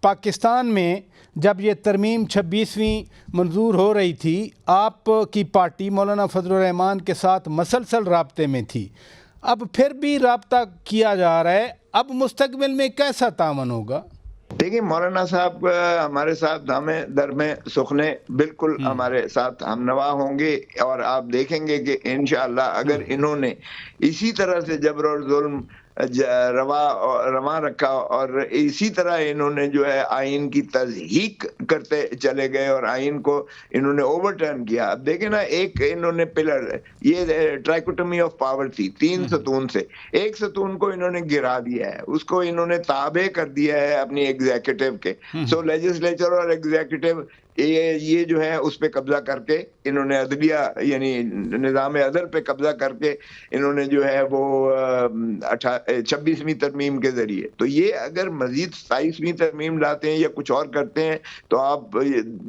پاکستان میں جب یہ ترمیم 26ویں منظور ہو رہی تھی، آپ کی پارٹی مولانا فضل الرحمان کے ساتھ مسلسل رابطے میں تھی، اب پھر بھی رابطہ کیا جا رہا ہے، اب مستقبل میں کیسا تعاون ہوگا؟ دیکھیں مولانا صاحب ہمارے ساتھ دامے در میں سخنے بالکل ہمارے ساتھ ہمنوا ہوں گے، اور آپ دیکھیں گے کہ انشاءاللہ اگر انہوں نے اسی طرح سے جبر اور ظلم رواں رکھا اور اسی طرح انہوں نے جو ہے آئین کی تضحیق کرتے چلے گئے اور آئین کو انہوں نے اوور ٹرن کیا. اب دیکھیں نا، ایک انہوں نے پلر، یہ ٹرائکوٹمی آف پاور تھی 3 ستون سے، ایک ستون کو انہوں نے گرا دیا ہے، اس کو انہوں نے تابع کر دیا ہے اپنی ایگزیکٹو کے. سو لیجسلیچر اور ایگزیکٹو یہ جو ہے اس پہ قبضہ کر کے انہوں نے عدلیہ یعنی نظام عدل پہ قبضہ کر کے انہوں نے جو ہے وہ 26ویں ترمیم کے ذریعے، تو یہ اگر مزید 27ویں ترمیم لاتے ہیں یا کچھ اور کرتے ہیں تو آپ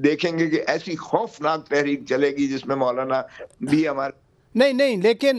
دیکھیں گے کہ ایسی خوفناک تحریک چلے گی جس میں مولانا بھی ہمارے نہیں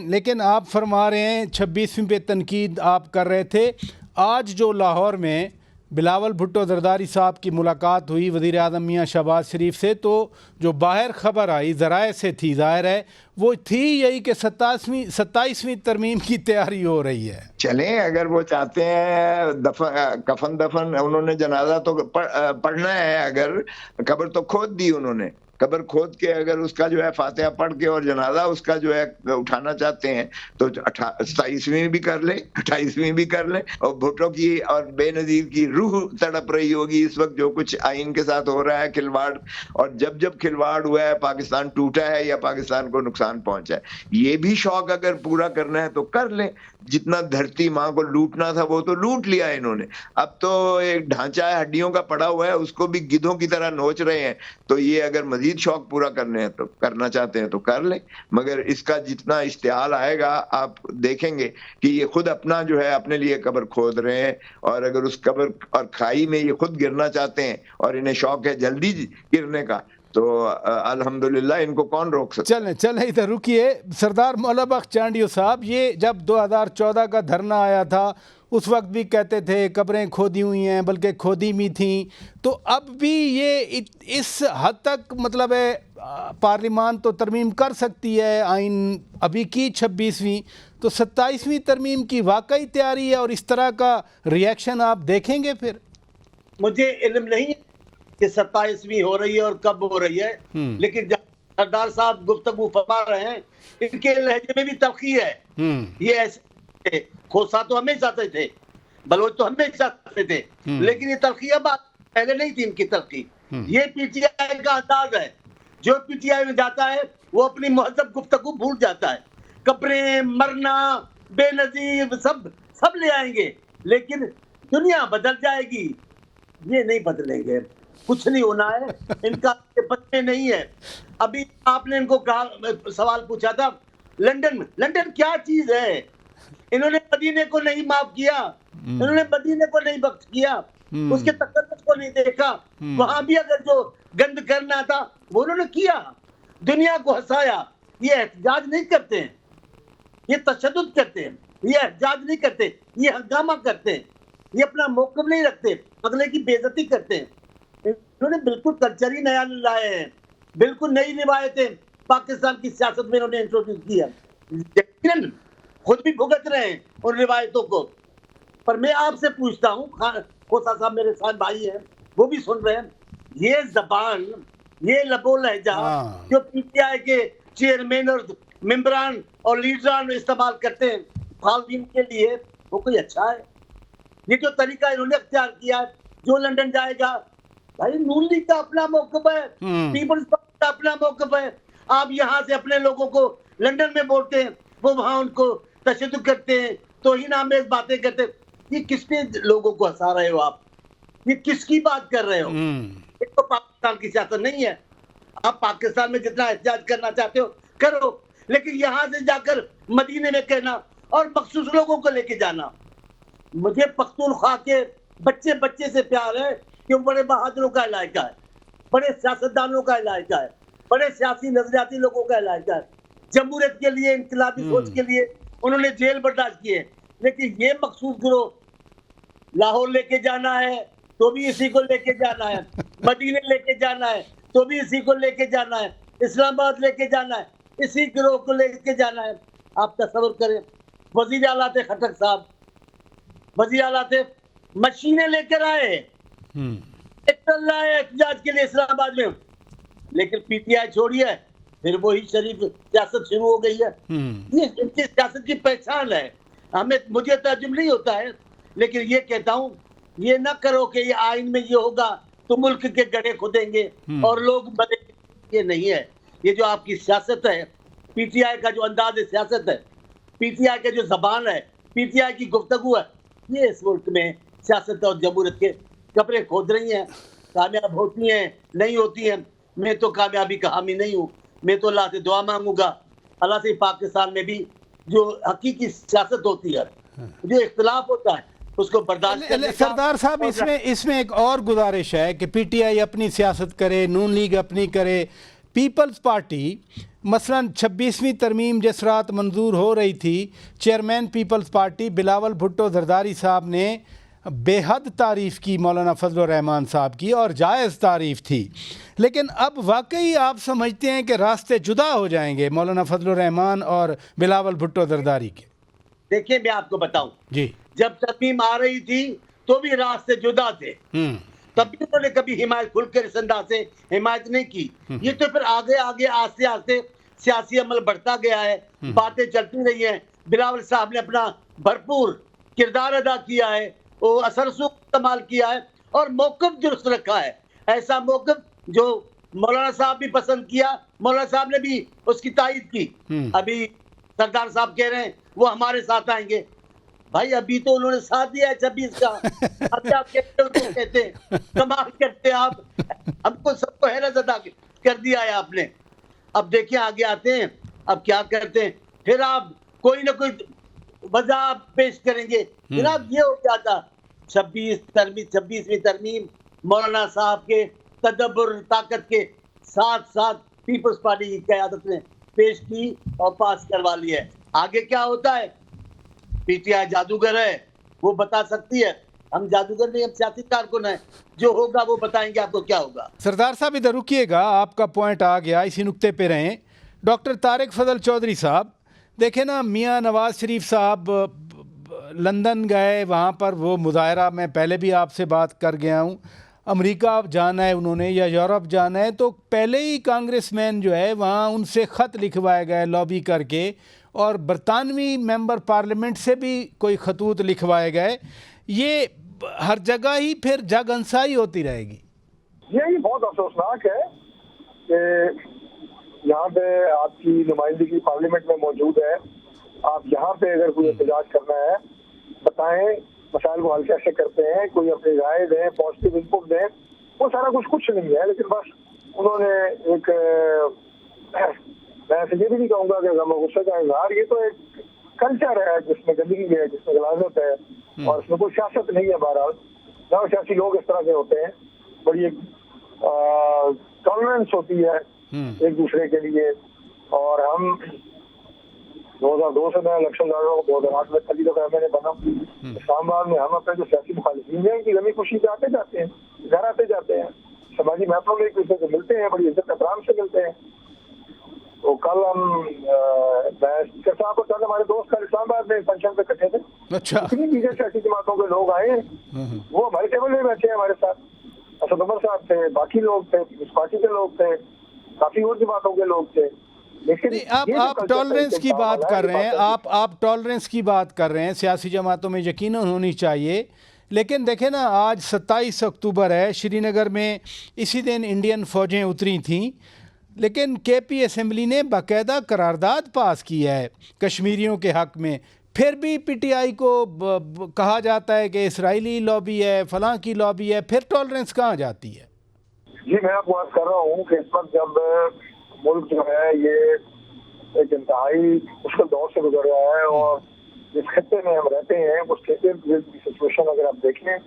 لیکن آپ فرما رہے ہیں 26ویں پہ تنقید آپ کر رہے تھے. آج جو لاہور میں بلاول بھٹو زرداری صاحب کی ملاقات ہوئی وزیر اعظم میاں شہباز شریف سے، تو جو باہر خبر آئی ذرائع سے تھی، ظاہر ہے وہ تھی یہی کہ 27ویں ترمیم کی تیاری ہو رہی ہے. چلیں اگر وہ چاہتے ہیں کفن دفن، انہوں نے جنازہ تو پڑھنا ہے، اگر قبر تو کھود دی انہوں نے، قبر کھود کے اگر اس کا جو ہے فاتحہ پڑھ کے اور جنازہ اس کا جو ہے اٹھانا چاہتے ہیں تو 27ویں بھی کر لیں، 28ویں بھی کر لیں. اور بھٹو کی اور بے نظیر کی روح تڑپ رہی ہوگی اس وقت جو کچھ آئین کے ساتھ ہو رہا ہے کھلواڑ، اور جب کھلواڑ ہوا ہے پاکستان ٹوٹا ہے یا پاکستان کو نقصان پہنچا ہے. یہ بھی شوق اگر پورا کرنا ہے تو کر لیں. جتنا دھرتی ماں کو لوٹنا تھا وہ تو لوٹ لیا انہوں نے، اب تو ایک ڈھانچہ ہے ہڈیوں کا پڑا ہوا ہے، اس کو بھی گدھوں کی طرح نوچ رہے ہیں. تو یہ اگر مزید شوق پورا کرنے ہیں تو کرنا چاہتے ہیں تو کر لیں، مگر اس کا جتنا اشتعال آئے گا آپ دیکھیں گے کہ یہ خود اپنا جو ہے اپنے لیے قبر کھود رہے ہیں، اور اگر اس قبر اور کھائی میں یہ خود گرنا چاہتے ہیں اور انہیں شوق ہے جلدی گرنے کا تو الحمدللہ ان کو کون روک سکتا. چلیں ادھر رکیے. سردار مولا بخش چانڈیو صاحب، یہ جب 2014 کا دھرنا آیا تھا اس وقت بھی کہتے تھے قبریں کھودی ہوئی ہیں، بلکہ کھودی بھی تھیں، تو اب بھی یہ اس حد تک مطلب ہے پارلیمان تو ترمیم کر سکتی ہے، آئین ابھی کی 26ویں، تو 27ویں ترمیم کی واقعی تیاری ہے، اور اس طرح کا ریاکشن آپ دیکھیں گے پھر؟ مجھے علم نہیں ہے کہ 27ویں ہو رہی ہے اور کب ہو رہی ہے، لیکن جب سردار صاحب گفتگو فرما رہے ہیں ان کے لہجے میں بھی تلخی ہے. یہ ایسے کھوسا تو ہمیشہ سے تھے، بلوچ تو ہمیشہ سے تھے، لیکن یہ تلخی اب پہلے نہیں تھی ان کی تلخی. یہ پی ٹی آئی کا انداز ہے، جو پی ٹی آئی میں جاتا ہے وہ اپنی مہذب گفتگو بھول جاتا ہے. قبریں، مرنا، بے نظیر سب لے آئیں گے، لیکن دنیا بدل جائے گی. یہ نہیں بدلیں گے، کچھ نہیں ہونا ہے ان کا، بچے نہیں ہے. ابھی آپ نے ان کو کہا، سوال پوچھا تھا لنڈن کیا چیز ہے؟ انہوں نے مدینے کو نہیں معاف کیا، انہوں نے مدینے کو نہیں بخش کیا، اس کے تقدس کو نہیں دیکھا. وہاں بھی اگر جو گند کرنا تھا وہ انہوں نے کیا، دنیا کو ہنسایا. یہ احتجاج نہیں کرتے ہیں، یہ تشدد کرتے ہیں، یہ احتجاج نہیں کرتے، یہ ہنگامہ کرتے ہیں، یہ اپنا موقف نہیں رکھتے، اگلے کی بے عزتی کرتے ہیں. انہوں نے بالکل کلچر ہی نیا لائے ہیں، بالکل نئی روایتیں پاکستان کی سیاست میں انہوں نے انٹروڈیوس کیا. یقیناً خود بھی بھگت رہے ہیں ان روایتوں کو. پر میں آپ سے پوچھتا ہوں، کھوسا صاحب میرے ساتھ بھائی ہیں، وہ بھی سن رہے ہیں، یہ زبان، یہ لب و لہجہ جو پی ٹی آئی کے چیئرمین اور ممبران اور لیڈران استعمال کرتے ہیں فالدین کے لیے، وہ کوئی اچھا ہے؟ یہ جو طریقہ انہوں نے اختیار کیا ہے، جو لنڈن جائے گا، بھائی نون لیگ کا اپنا موقف ہے، پیپلز پارٹی کا اپنا موقف ہے. آپ یہاں سے اپنے لوگوں کو لنڈن میں بولتے ہیں، وہ وہاں ان کو تشدد کرتے ہیں، توہین آمیز باتیں کرتے ہیں. یہ کس کے لوگوں کو ہنسا رہے ہو آپ؟ یہ کس کی بات کر رہے ہو؟ یہ تو پاکستان کی سیاست نہیں ہے. آپ پاکستان میں جتنا احتجاج کرنا چاہتے ہو کرو، لیکن یہاں سے جا کر مدینے میں کہنا اور مخصوص لوگوں کو لے کے جانا. مجھے پختونخوا کے بچے سے پیار ہے کہ وہ بڑے بہادروں کا علاقہ ہے، بڑے سیاستدانوں کا علاقہ ہے، بڑے سیاسی نظریاتی لوگوں کا علاقہ ہے. جمہوریت کے لیے، انقلابی سوچ کے لیے انہوں نے جیل برداشت کی ہے. لیکن یہ مخصوص گروہ لاہور لے کے جانا ہے، تو بھی اسی کو لے کے جانا ہے, مدینے لے کے جانا ہے تو بھی اسی کو لے کے جانا ہے, اسلام آباد لے کے جانا ہے, اسی گروہ کو لے کے جانا ہے. آپ تصور کریں, وزیر اعلیٰ تھے خٹک صاحب, وزیر اعلیٰ تھے, مشینیں لے کر آئے, چل رہا ہے احتجاج کے لیے اسلام آباد میں, لیکن پی ٹی آئی چھوڑی ہے, پھر وہی شریف سیاست شروع ہو گئی ہے. یہ ان کی سیاست کی پہچان ہے. مجھے تعجب نہیں ہوتا ہے, لیکن یہ کہتا ہوں یہ نہ کرو کہ یہ آئین میں یہ ہوگا تو ملک کے گڑھے کھدیں گے اور لوگ بنے. یہ نہیں ہے. یہ جو آپ کی سیاست ہے, پی ٹی آئی کا جو انداز سیاست ہے, پی ٹی آئی کا جو زبان ہے, پی ٹی آئی کی گفتگو ہے, یہ اس ملک میں سیاست اور جمہوریت کے کپڑے کھود رہی ہیں. کامیاب ہوتی ہیں نہیں ہوتی ہیں, میں تو کامیابی کا حامی نہیں ہوں. میں تو اللہ سے دعا مانگوں گا, اللہ سے پاکستان میں بھی جو حقیقی سیاست ہوتی ہے, جو اختلاف ہوتا ہے, اس کو برداشت کرنے کا. سردار صاحب اس میں ایک اور گزارش ہے کہ پی ٹی آئی اپنی سیاست کرے, نون لیگ اپنی کرے. پیپلز پارٹی مثلا 26ویں ترمیم جس رات منظور ہو رہی تھی, chairman Peoples Party Bilawal Bhutto Zardari صاحب نے بے حد تعریف کی مولانا فضل الرحمان صاحب کی, اور جائز تعریف تھی. لیکن اب واقعی آپ سمجھتے ہیں کہ راستے جدا ہو جائیں گے مولانا فضل الرحمان اور بلاول بھٹو زرداری کے؟ دیکھیں میں آپ کو بتاؤں, جی, جب ترمیم آ رہی تھی تو بھی راستے جدا تھے, تب بھی انہوں نے کبھی حمایت کھل کر اس انداز سے حمایت نہیں کی. یہ تو پھر آگے آگے آہستہ آہستہ سیاسی عمل بڑھتا گیا ہے, باتیں چلتی رہی ہیں. بلاول صاحب نے اپنا بھرپور کردار ادا کیا ہے, وہ اثر سوق استعمال کیا ہے اور موقف درست رکھا ہے. ایسا موقف جو مولانا صاحب بھی پسند کیا, مولانا صاحب نے بھی اس کی تائید کی. ابھی سردار صاحب کہہ رہے ہیں وہ ہمارے ساتھ آئیں گے. بھائی ابھی تو انہوں نے ساتھ دیا ہے 26 کا, ابھی آپ کہتے ہیں کمال کرتے آپ, ہم کو سب کو حیرت زدہ کر دیا ہے آپ نے. اب دیکھیں آگے آتے ہیں, اب کیا کرتے ہیں, پھر آپ کوئی نہ کوئی وجہ پیش کریں گے. جناب یہ ہو کیا تھا, 26ویں ترمیم مولانا صاحب کے تدبر طاقت کے ساتھ ساتھ پیپلز پارٹی کی قیادت نے پیش کی اور پاس کروا لی ہے. آگے کیا ہوتا ہے, پی ٹی آئی جادوگر ہے, وہ بتا سکتی ہے. ہم جادوگر نہیں, ہم سیاسی کارکن ہیں, جو ہوگا وہ بتائیں گے آپ کو کیا ہوگا. سردار صاحب ادھر رکیے گا, آپ کا پوائنٹ آ گیا, اسی نقطے پہ رہیں. ڈاکٹر طارق فضل چودھری صاحب, دیکھیں نا, میاں نواز شریف صاحب لندن گئے, وہاں پر وہ مظاہرہ, میں پہلے بھی آپ سے بات کر گیا ہوں, امریکہ جانا ہے انہوں نے یا یورپ جانا ہے, تو پہلے ہی کانگریس مین جو ہے وہاں ان سے خط لکھوائے گئے لابی کر کے, اور برطانوی ممبر پارلیمنٹ سے بھی کوئی خطوط لکھوائے گئے. یہ ہر جگہ ہی پھر جگ انسائی ہوتی رہے گی. یہی بہت افسوسناک ہے کہ یہاں پہ آپ کی نمائندگی پارلیمنٹ میں موجود ہے, آپ یہاں پہ اگر کوئی احتجاج کرنا ہے بتائیں, مسائل کو حل کیسے کرتے ہیں, کوئی اپنی رائے دیں, پازیٹیو ان پٹ دیں. وہ سارا کچھ نہیں ہے, لیکن بس انہوں نے ایک, میں ایسے یہ بھی نہیں کہوں گا کہ غم و غصے کا اظہار, یہ تو ایک کلچر ہے جس میں گندگی ہے, جس میں غلاظت ہے, اور اس میں کوئی سیاست نہیں ہے. بہرحال نو سیاسی لوگ اس طرح کے ہوتے ہیں, بڑی ایک ٹالرنس ہوتی ہے ایک دوسرے کے لیے. اور ہم 2002 سے میں الیکشن لڑ رہا ہوں, 2008 میں پہلی دفعہ میں نے بنا. اسلام آباد میں ہم اپنے جو سیاسی مخالفین ہیں ان کی غمی خوشی پہ آتے جاتے ہیں, گھر آتے جاتے ہیں, سماجی محفلوں میں ایک دوسرے سے ملتے ہیں, بڑی عزت احترام سے ملتے ہیں. تو کل ہم اسپیکر صاحب اور ہمارے دوست کل اسلام آباد میں فنکشن پہ اکٹھے تھے. اتنی چیزیں سیاسی جماعتوں کے لوگ آئے ہیں, وہ ہمارے ٹیبل میں بیٹھے ہیں ہمارے ساتھ. اسد عمر صاحب تھے, باقی لوگ تھے, اس پارٹی کے لوگ تھے, کافی اور جماعتوں کے لوگ تھے. آپ ٹالرنس کی بات کر رہے ہیں, آپ ٹالرنس کی بات کر رہے ہیں, سیاسی جماعتوں میں یقیناً ہونی چاہیے. لیکن دیکھیں نا, آج 27 اکتوبر ہے, شری نگر میں اسی دن انڈین فوجیں اتری تھیں, لیکن کے پی اسمبلی نے باقاعدہ قرارداد پاس کی ہے کشمیریوں کے حق میں. پھر بھی پی ٹی آئی کو کہا جاتا ہے کہ اسرائیلی لابی ہے, فلاں کی لابی ہے, پھر ٹالرنس کہاں جاتی ہے؟ جی میں آپ کو بات کر رہا ہوں کہ اس وقت جب ملک جو ہے یہ ایک انتہائی مشکل دور سے گزر رہا ہے, اور جس خطے میں ہم رہتے ہیں اس خطے کی سچویشن اگر آپ دیکھیں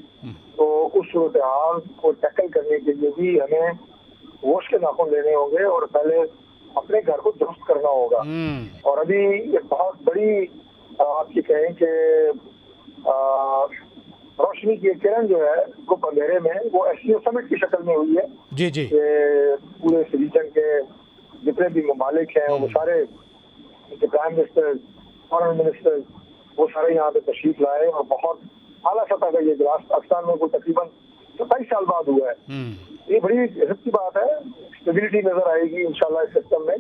تو اس صورتحال کو ٹیکل کرنے کے لیے بھی ہمیں ہوش کے ناخن لینے ہوں گے, اور پہلے اپنے گھر کو درست کرنا ہوگا. اور ابھی ایک بہت بڑی آپ کی کہیں کہ روشنی کی ایک کرن جو ہے وہ اندھیرے میں وہ SCO سمٹ کی شکل میں ہوئی ہے جی جی کہ پورے اس ریجن کے جتنے بھی ممالک ہیں وہ سارے پرائم منسٹر فارن منسٹر وہ سارے یہاں پہ تشریف لائے اور بہت اعلیٰ سطح کا یہ اجلاس پاکستان میں کوئی تقریباً 27 سال بعد ہوا ہے. یہ بڑی عزت کی بات ہے. اسٹیبلٹی نظر آئے گی انشاءاللہ اس سسٹم میں.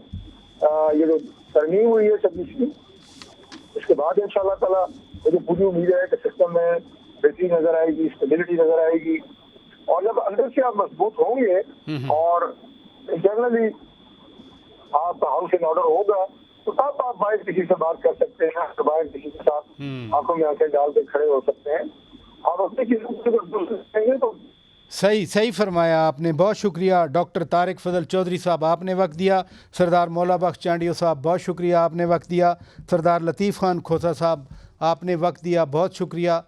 یہ جو ترمیم ہوئی ہے 26 کی اس کے بعد انشاءاللہ تعالیٰ مجھے پوری امید ہے کہ سسٹم میں بہتری نظر آئے گی, اسٹیبلٹی نظر آئے گی, اور جب اندر سے آپ مضبوط ہوں گے اور انٹرنلی آپ کا ہاؤس ان آرڈر ہوگا تو تب آپ باہر کسی سے بات کر سکتے ہیں, باہر کسی کے ساتھ آنکھوں میں آنکھیں ڈال کے کھڑے ہو سکتے ہیں. آپ اپنے کسی گے تو صحیح فرمایا آپ نے. بہت شکریہ ڈاکٹر طارق فضل چودھری صاحب, آپ نے وقت دیا. سردار مولا بخش چانڈیو صاحب بہت شکریہ, آپ نے وقت دیا. سردار لطیف خان کھوسا صاحب آپ نے وقت دیا, بہت شکریہ.